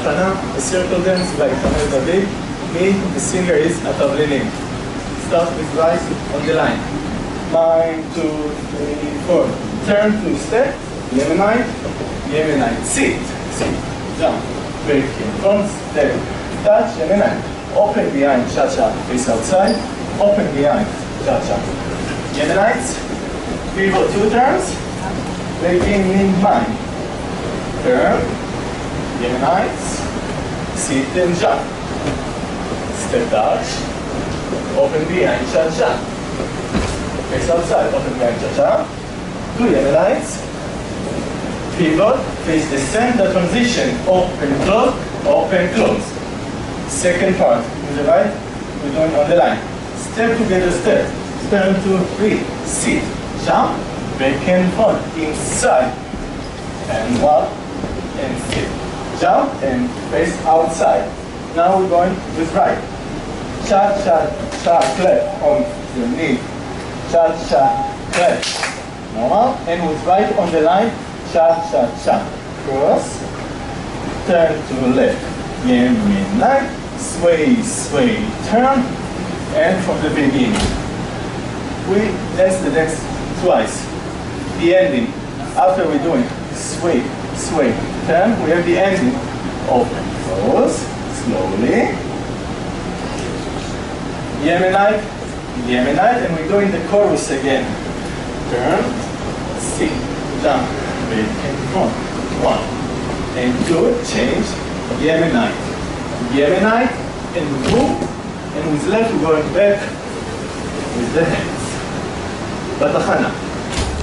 בתחנה, a circle dance by Tamir David. Me, the singer is Atavlinim. Start with right on the line. 1, 2, 3, 4. Turn to step. Yemenite, Yemenite. Sit, jump. Break in front, step. Touch, Yemenite. Open behind, cha-cha, face outside. Open behind, cha-cha. Yemenites. Pivot 2 turns. Breaking in mind. Turn. Yemenites. Sit and jump. Step touch. Open behind, cha-cha. Face outside, open behind, cha-cha. 2 Yemenites. Pivot, face the center transition. Open, close. Second part, with the right, we're doing on the line. Step together, step. Turn 2, 3, sit. Jump, back and front, inside. And walk, and sit. Jump, and face outside. Now we're going with right. Cha-cha-cha, clap on your knee. Cha-cha, clap. Normal. And with right on the line, cha-cha-cha. Cross. Turn to left. Yemenite. Sway, turn. And from the beginning. We dance the dance twice. The ending. After we're doing sway, turn, we have the ending. Open, close, slowly. Yemenite, and we're doing the chorus again. Turn, sit, jump, back and front. 1 and 2, change. Yemenite, and move. And with left, we're going back with the hands. Batachana.